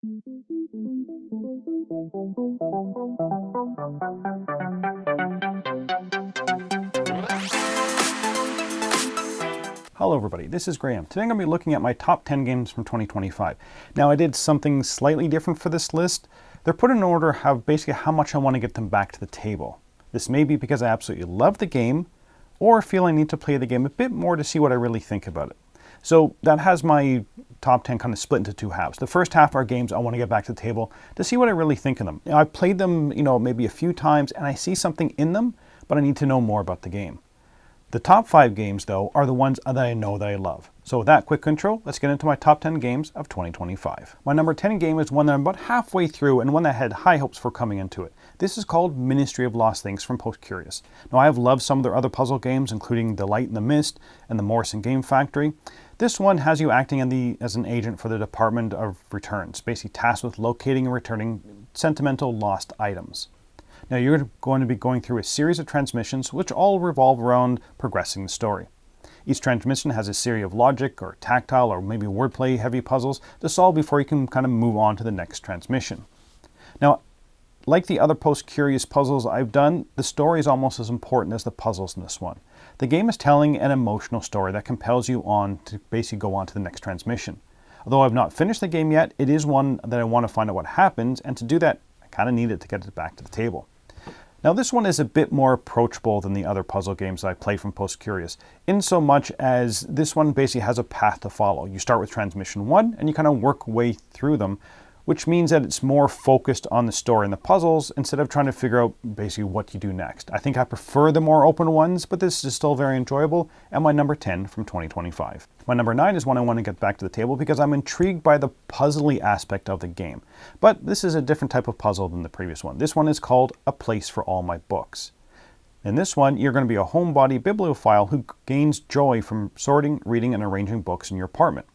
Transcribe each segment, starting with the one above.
Hello everybody, this is Graeme. Today I'm going to be looking at my top 10 games from 2025. Now I did something slightly different for this list. They're put in order of basically how much I want to get them back to the table. This may be because I absolutely love the game or feel I need to play the game a bit more to see what I really think about it. So that has my top 10 kind of split into two halves. The first half are games I want to get back to the table to see what I really think of them. I've played them, maybe a few times and I see something in them, but I need to know more about the game. The top 5 games, though, are the ones that I know that I love. So with that quick intro, let's get into my top 10 games of 2025. My number 10 game is one that I'm about halfway through and one that I had high hopes for coming into it. This is called Ministry of Lost Things from Post Curious. Now I have loved some of their other puzzle games, including The Light and the Mist and the Morrison Game Factory. This one has you acting as an agent for the Department of Returns, basically tasked with locating and returning sentimental lost items. Now you're going to be going through a series of transmissions which all revolve around progressing the story. Each transmission has a series of logic or tactile or maybe wordplay heavy puzzles to solve before you can kind of move on to the next transmission. Now, like the other post-curious puzzles I've done, the story is almost as important as the puzzles in this one. The game is telling an emotional story that compels you on to basically go on to the next transmission. Although I've not finished the game yet, it is one that I want to find out what happens, and to do that, I kind of need it to get it back to the table. Now this one is a bit more approachable than the other puzzle games I played from Post Curious, in so much as this one basically has a path to follow. You start with transmission 1 and you kind of work way through them, which means that it's more focused on the story and the puzzles instead of trying to figure out basically what you do next. I think I prefer the more open ones, but this is still very enjoyable, and my number 10 from 2025. My number 9 is one I want to get back to the table because I'm intrigued by the puzzly aspect of the game. But this is a different type of puzzle than the previous one. This one is called A Place for All My Books. In this one, you're going to be a homebody bibliophile who gains joy from sorting, reading, and arranging books in your apartment.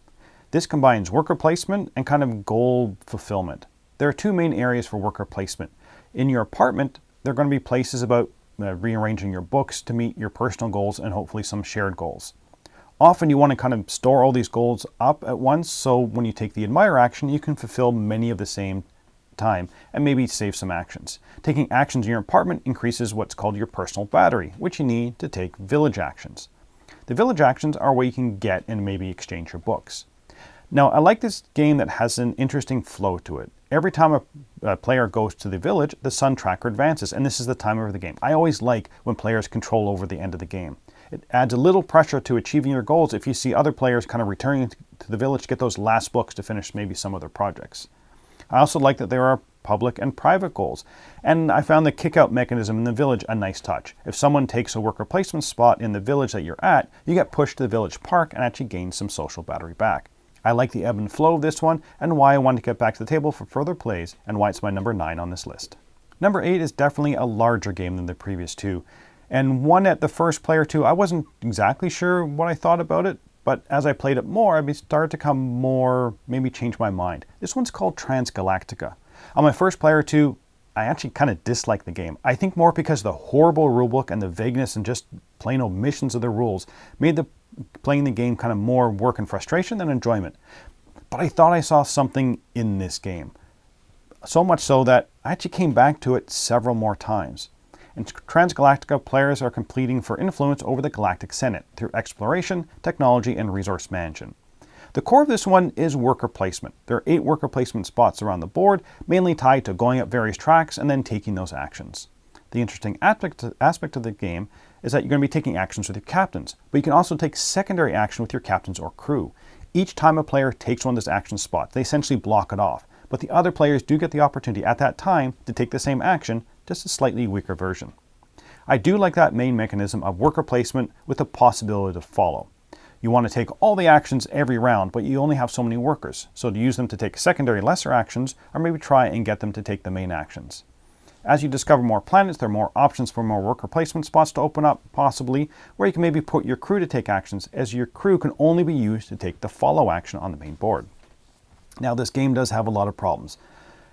This combines worker placement and kind of goal fulfillment. There are two main areas for worker placement. In your apartment, there are going to be places about rearranging your books to meet your personal goals and hopefully some shared goals. Often you want to kind of store all these goals up at once, so when you take the admire action, you can fulfill many of the same time and maybe save some actions. Taking actions in your apartment increases what's called your personal battery, which you need to take village actions. The village actions are where you can get and maybe exchange your books. Now, I like this game that has an interesting flow to it. Every time a player goes to the village, the sun tracker advances, and this is the timer of the game. I always like when players control over the end of the game. It adds a little pressure to achieving your goals if you see other players kind of returning to the village to get those last books to finish maybe some of their projects. I also like that there are public and private goals, and I found the kick-out mechanism in the village a nice touch. If someone takes a worker placement spot in the village that you're at, you get pushed to the village park and actually gain some social battery back. I like the ebb and flow of this one and why I want to get back to the table for further plays and why it's my number 9 on this list. Number 8 is definitely a larger game than the previous two, and one at the first play or two I wasn't exactly sure what I thought about it, but as I played it more I started to come more, maybe change my mind. This one's called Transgalactica. On my first play or two I actually kind of disliked the game. I think more because the horrible rulebook and the vagueness and just plain omissions of the rules made playing the game kind of more work and frustration than enjoyment. But I thought I saw something in this game. So much so that I actually came back to it several more times. In Transgalactica, players are competing for influence over the Galactic Senate through exploration, technology, and resource management. The core of this one is worker placement. There are 8 worker placement spots around the board, mainly tied to going up various tracks and then taking those actions. The interesting aspect of the game is that you're going to be taking actions with your captains, but you can also take secondary action with your captains or crew. Each time a player takes one of those action spots, they essentially block it off, but the other players do get the opportunity at that time to take the same action, just a slightly weaker version. I do like that main mechanism of worker placement with the possibility to follow. You want to take all the actions every round, but you only have so many workers, so to use them to take secondary lesser actions, or maybe try and get them to take the main actions. As you discover more planets, there are more options for more worker placement spots to open up, possibly, where you can maybe put your crew to take actions, as your crew can only be used to take the follow action on the main board. Now, this game does have a lot of problems,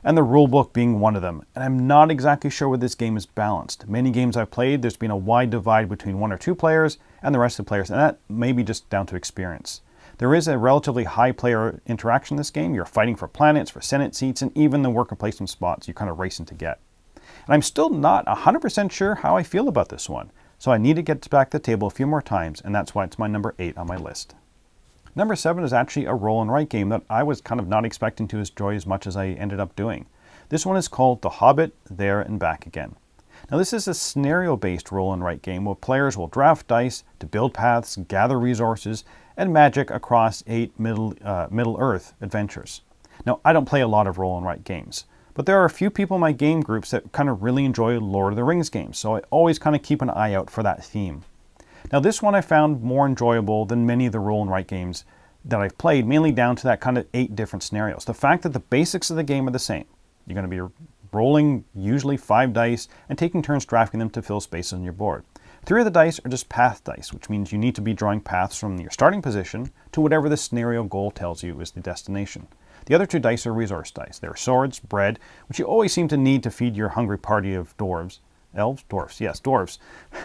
and the rulebook being one of them, and I'm not exactly sure where this game is balanced. Many games I've played, there's been a wide divide between 1 or 2 players and the rest of the players, and that may be just down to experience. There is a relatively high player interaction in this game. You're fighting for planets, for Senate seats, and even the worker placement spots you're kind of racing to get. And I'm still not 100% sure how I feel about this one. So I need to get back to the table a few more times, and that's why it's my number 8 on my list. Number 7 is actually a roll and write game that I was kind of not expecting to enjoy as much as I ended up doing. This one is called The Hobbit, There and Back Again. Now this is a scenario-based roll and write game where players will draft dice to build paths, gather resources, and magic across 8 Middle-earth adventures. Now I don't play a lot of roll and write games, but there are a few people in my game groups that kind of really enjoy Lord of the Rings games, so I always kind of keep an eye out for that theme. Now this one I found more enjoyable than many of the roll and write games that I've played, mainly down to that kind of 8 different scenarios. The fact that the basics of the game are the same. You're going to be rolling usually 5 dice and taking turns drafting them to fill spaces on your board. 3 of the dice are just path dice, which means you need to be drawing paths from your starting position to whatever the scenario goal tells you is the destination. The other 2 dice are resource dice. They're swords, bread, which you always seem to need to feed your hungry party of dwarves. Elves? Dwarves, yes, dwarves.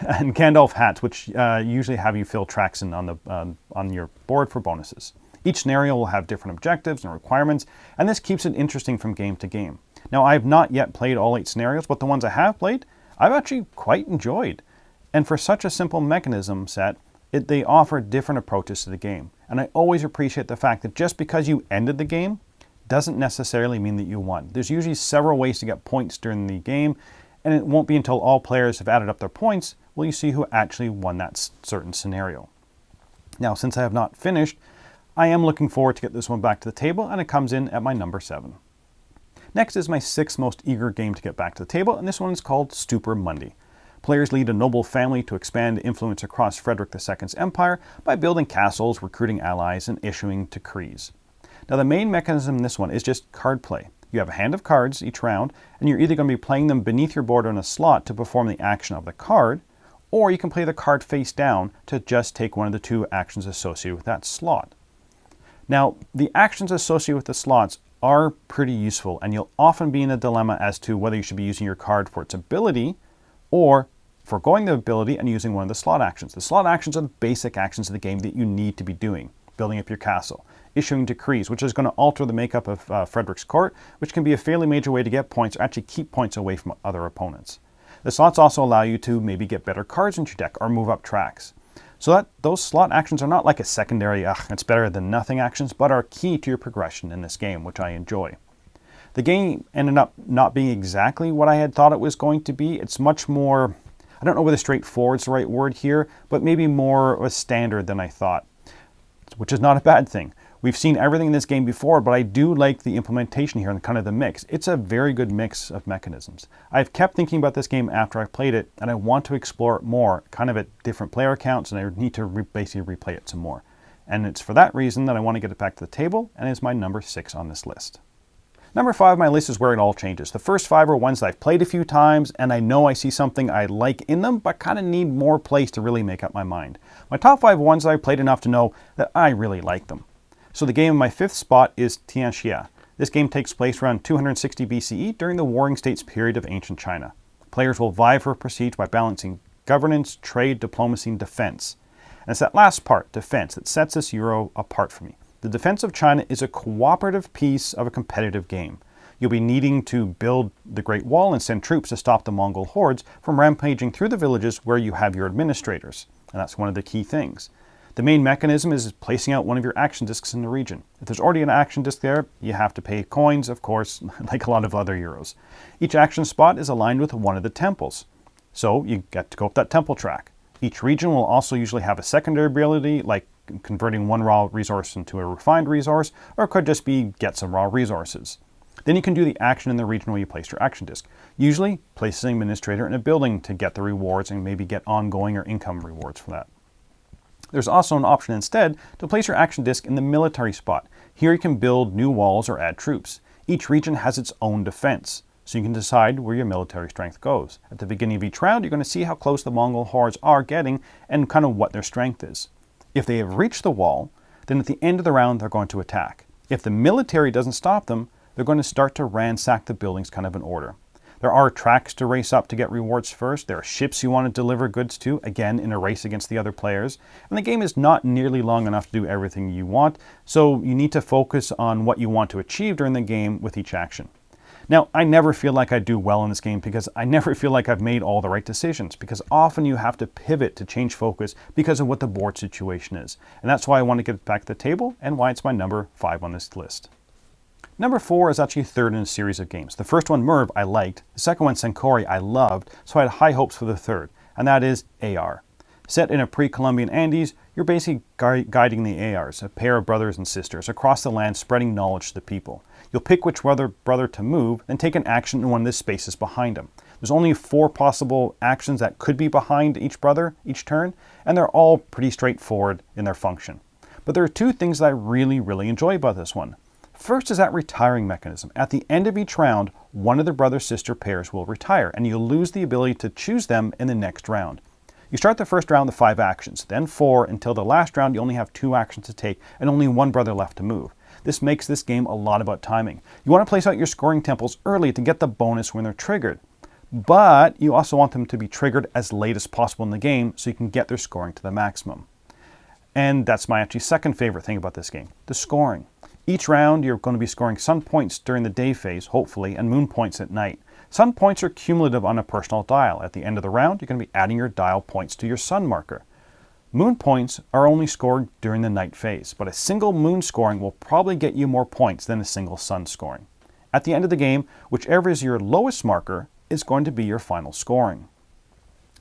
And Gandalf hats, which usually have you fill tracks in on your board for bonuses. Each scenario will have different objectives and requirements, and this keeps it interesting from game to game. Now, I have not yet played all 8 scenarios, but the ones I have played, I've actually quite enjoyed. And for such a simple mechanism set, they offer different approaches to the game. And I always appreciate the fact that just because you ended the game doesn't necessarily mean that you won. There's usually several ways to get points during the game, and it won't be until all players have added up their points will you see who actually won that certain scenario. Now, since I have not finished, I am looking forward to get this one back to the table, and it comes in at my number 7. Next is my 6th most eager game to get back to the table, and this one is called Super Monday. Players lead a noble family to expand influence across Frederick II's empire by building castles, recruiting allies, and issuing decrees. Now the main mechanism in this one is just card play. You have a hand of cards each round, and you're either going to be playing them beneath your board on a slot to perform the action of the card, or you can play the card face down to just take one of the 2 actions associated with that slot. Now, the actions associated with the slots are pretty useful, and you'll often be in a dilemma as to whether you should be using your card for its ability or foregoing the ability and using one of the slot actions. The slot actions are the basic actions of the game that you need to be doing. Building up your castle, issuing decrees, which is going to alter the makeup of Frederick's court, which can be a fairly major way to get points or actually keep points away from other opponents. The slots also allow you to maybe get better cards into your deck or move up tracks. So that those slot actions are not like a secondary, it's better than nothing actions, but are key to your progression in this game, which I enjoy. The game ended up not being exactly what I had thought it was going to be. It's much more, I don't know whether straightforward is the right word here, but maybe more of a standard than I thought, which is not a bad thing. We've seen everything in this game before, but I do like the implementation here and kind of the mix. It's a very good mix of mechanisms. I've kept thinking about this game after I played it, and I want to explore it more, kind of at different player counts, and I need to basically replay it some more. And it's for that reason that I want to get it back to the table, and it's my number 6 on this list. Number 5 on my list is where it all changes. The first 5 are ones that I've played a few times, and I know I see something I like in them, but kind of need more place to really make up my mind. My top 5 ones that I've played enough to know that I really like them. So the game in my 5th spot is Tianxia. This game takes place around 260 BCE during the Warring States period of ancient China. Players will vie for prestige by balancing governance, trade, diplomacy, and defense. And it's that last part, defense, that sets this Euro apart for me. The defense of China is a cooperative piece of a competitive game. You'll be needing to build the Great Wall and send troops to stop the Mongol hordes from rampaging through the villages where you have your administrators. And that's one of the key things. The main mechanism is placing out one of your action discs in the region. If there's already an action disc there, you have to pay coins, of course, like a lot of other Euros. Each action spot is aligned with one of the temples, so you get to go up that temple track. Each region will also usually have a secondary ability, like converting one raw resource into a refined resource, or it could just be get some raw resources. Then you can do the action in the region where you place your action disc. Usually, place an administrator in a building to get the rewards and maybe get ongoing or income rewards for that. There's also an option instead to place your action disc in the military spot. Here you can build new walls or add troops. Each region has its own defense, so you can decide where your military strength goes. At the beginning of each round, you're going to see how close the Mongol hordes are getting and kind of what their strength is. If they have reached the wall, then at the end of the round they're going to attack. If the military doesn't stop them, they're going to start to ransack the buildings kind of in order. There are tracks to race up to get rewards first. There are ships you want to deliver goods to, again in a race against the other players. And the game is not nearly long enough to do everything you want, so you need to focus on what you want to achieve during the game with each action. Now, I never feel like I do well in this game because I never feel like I've made all the right decisions, because often you have to pivot to change focus because of what the board situation is. And that's why I want to get back to the table and why it's my number 5 on this list. Number 4 is actually third in a series of games. The first one, Merv, I liked. The second one, Senkori, I loved, so I had high hopes for the third, and that is AR. Set in a pre-Columbian Andes, you're basically guiding the ARs, a pair of brothers and sisters, across the land spreading knowledge to the people. You'll pick which brother to move, then take an action in one of the spaces behind them. There's only 4 possible actions that could be behind each brother each turn, and they're all pretty straightforward in their function. But there are 2 things that I really enjoy about this one. First is that retiring mechanism. At the end of each round, one of the brother-sister pairs will retire, and you'll lose the ability to choose them in the next round. You start the first round with 5 actions, then 4, until the last round you only have 2 actions to take and only 1 brother left to move. This makes this game a lot about timing. You want to place out your scoring temples early to get the bonus when they're triggered, but you also want them to be triggered as late as possible in the game so you can get their scoring to the maximum. And that's my actually second favorite thing about this game, the scoring. Each round you're going to be scoring sun points during the day phase, hopefully, and moon points at night. Sun points are cumulative on a personal dial. At the end of the round, you're going to be adding your dial points to your sun marker. Moon points are only scored during the night phase, but a single moon scoring will probably get you more points than a single sun scoring. At the end of the game, whichever is your lowest marker is going to be your final scoring.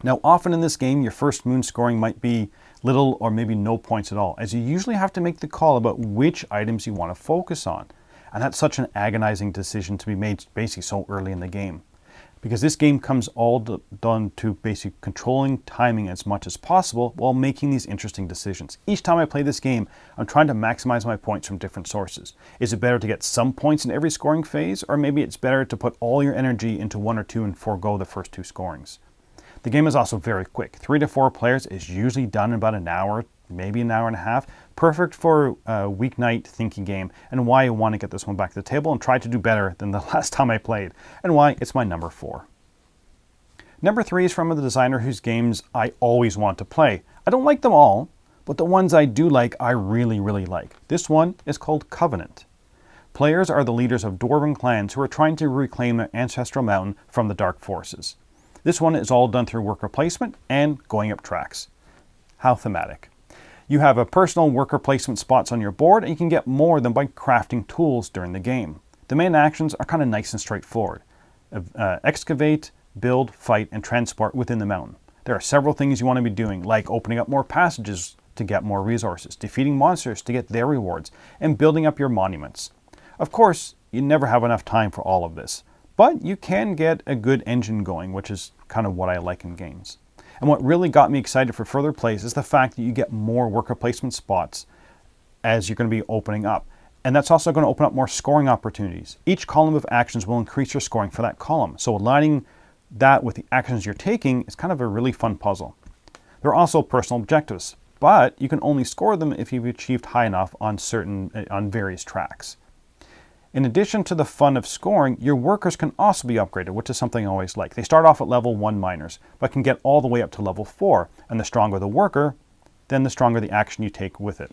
Now, often in this game, your first moon scoring might be little or maybe no points at all, as you usually have to make the call about which items you want to focus on. And that's such an agonizing decision to be made basically so early in the game. Because this game comes all done to basically controlling timing as much as possible while making these interesting decisions. Each time I play this game, I'm trying to maximize my points from different sources. Is it better to get some points in every scoring phase, or maybe it's better to put all your energy into 1 or 2 and forego the first 2 scorings? The game is also very quick. 3 to 4 players is usually done in about an hour, maybe an hour and a half. Perfect for a weeknight thinking game, and why I want to get this one back to the table and try to do better than the last time I played, and why it's my number 4. Number 3 is from a designer whose games I always want to play. I don't like them all, but the ones I do like, I really like. This one is called Covenant. Players are the leaders of dwarven clans who are trying to reclaim their ancestral mountain from the dark forces. This one is all done through worker placement and going up tracks. How thematic. You have a personal worker placement spots on your board, and you can get more than by crafting tools during the game. The main actions are kind of nice and straightforward. Excavate, build, fight, and transport within the mountain. There are several things you want to be doing, like opening up more passages to get more resources, defeating monsters to get their rewards, and building up your monuments. Of course, you never have enough time for all of this, but you can get a good engine going, which is kind of what I like in games. And what really got me excited for further plays is the fact that you get more worker placement spots as you're going to be opening up. And that's also going to open up more scoring opportunities. Each column of actions will increase your scoring for that column. So aligning that with the actions you're taking is kind of a really fun puzzle. There are also personal objectives, but you can only score them if you've achieved high enough on various tracks. In addition to the fun of scoring, your workers can also be upgraded, which is something I always like. They start off at level 1 miners, but can get all the way up to level 4. And the stronger the worker, then the stronger the action you take with it.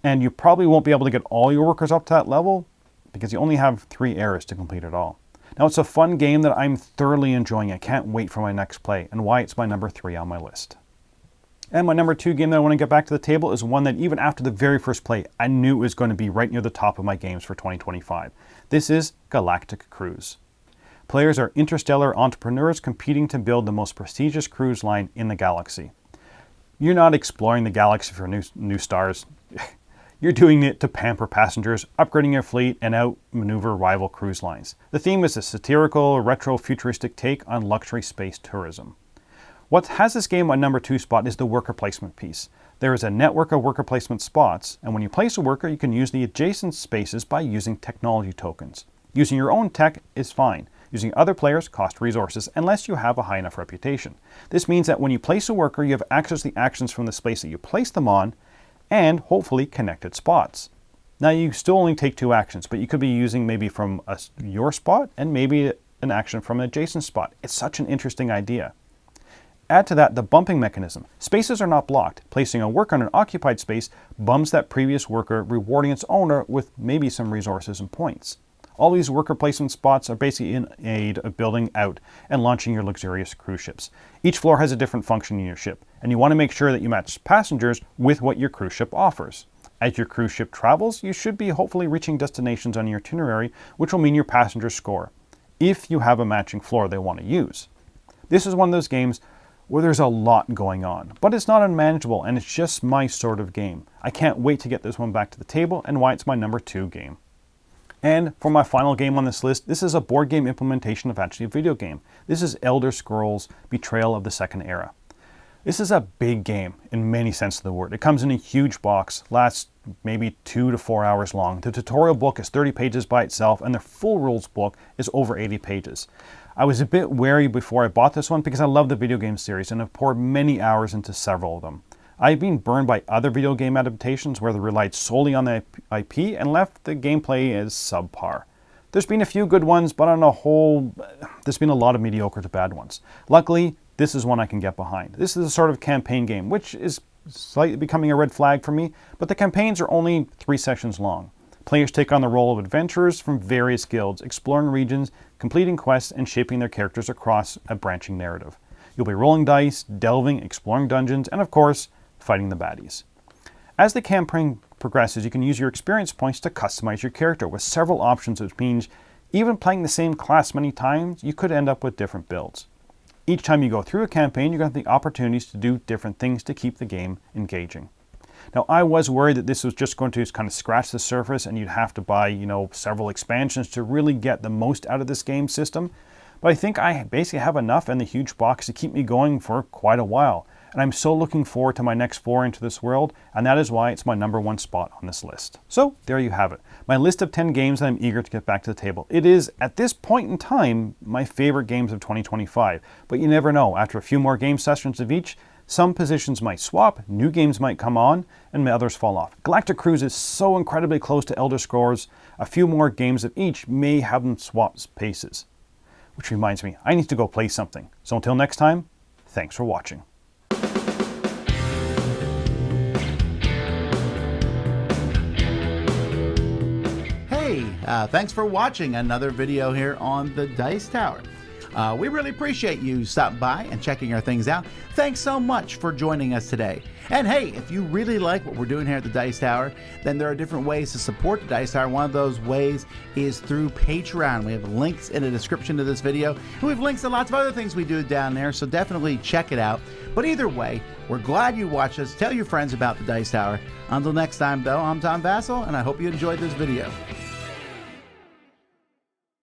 And you probably won't be able to get all your workers up to that level because you only have 3 eras to complete it all. Now, it's a fun game that I'm thoroughly enjoying. I can't wait for my next play, and why it's my number 3 on my list. And my number 2 game that I want to get back to the table is one that even after the very first play, I knew it was going to be right near the top of my games for 2025. This is Galactic Cruise. Players are interstellar entrepreneurs competing to build the most prestigious cruise line in the galaxy. You're not exploring the galaxy for new stars. You're doing it to pamper passengers, upgrading your fleet, and outmaneuver rival cruise lines. The theme is a satirical, retro-futuristic take on luxury space tourism. What has this game on number 2 spot is the worker placement piece. There is a network of worker placement spots, and when you place a worker, you can use the adjacent spaces by using technology tokens. Using your own tech is fine. Using other players costs resources unless you have a high enough reputation. This means that when you place a worker, you have access to the actions from the space that you place them on, and hopefully connected spots. Now, you still only take 2 actions, but you could be using maybe from your spot and maybe an action from an adjacent spot. It's such an interesting idea. Add to that the bumping mechanism. Spaces are not blocked. Placing a worker on an occupied space bumps that previous worker, rewarding its owner with maybe some resources and points. All these worker placement spots are basically in aid of building out and launching your luxurious cruise ships. Each floor has a different function in your ship, and you want to make sure that you match passengers with what your cruise ship offers. As your cruise ship travels, you should be hopefully reaching destinations on your itinerary, which will mean your passengers score, if you have a matching floor they want to use. This is one of those games where there's a lot going on, but it's not unmanageable, and it's just my sort of game. I can't wait to get this one back to the table, and why it's my number 2 game. And for my final game on this list, this is a board game implementation of actually a video game. This is Elder Scrolls Betrayal of the Second Era. This is a big game in many senses of the word. It comes in a huge box, lasts maybe 2 to 4 hours long. The tutorial book is 30 pages by itself, and the full rules book is over 80 pages. I was a bit wary before I bought this one because I love the video game series and have poured many hours into several of them. I've been burned by other video game adaptations where they relied solely on the IP and left the gameplay as subpar. There's been a few good ones, but on a whole, there's been a lot of mediocre to bad ones. Luckily, this is one I can get behind. This is a sort of campaign game, which is slightly becoming a red flag for me, but the campaigns are only 3 sessions long. Players take on the role of adventurers from various guilds, exploring regions, completing quests, and shaping their characters across a branching narrative. You'll be rolling dice, delving, exploring dungeons, and of course, fighting the baddies. As the campaign progresses, you can use your experience points to customize your character with several options, which means even playing the same class many times, you could end up with different builds. Each time you go through a campaign, you're going to have the opportunities to do different things to keep the game engaging. Now, I was worried that this was just going to kind of scratch the surface and you'd have to buy, several expansions to really get the most out of this game system. But I think I basically have enough in the huge box to keep me going for quite a while. And I'm so looking forward to my next foray into this world, and that is why it's my number 1 spot on this list. So there you have it, my list of 10 games that I'm eager to get back to the table. It is, at this point in time, my favorite games of 2025, but you never know. After a few more game sessions of each, some positions might swap, new games might come on, and others fall off. Galactic Cruise is so incredibly close to Elder Scrolls, a few more games of each may have them swap paces. Which reminds me, I need to go play something. So until next time, thanks for watching. Thanks for watching another video here on the Dice Tower. We really appreciate you stopping by and checking our things out. Thanks so much for joining us today. And hey, if you really like what we're doing here at the Dice Tower, then there are different ways to support the Dice Tower. One of those ways is through Patreon. We have links in the description to this video, and we have links to lots of other things we do down there, so definitely check it out. But either way, we're glad you watched us. Tell your friends about the Dice Tower. Until next time, though, I'm Tom Vassell, and I hope you enjoyed this video.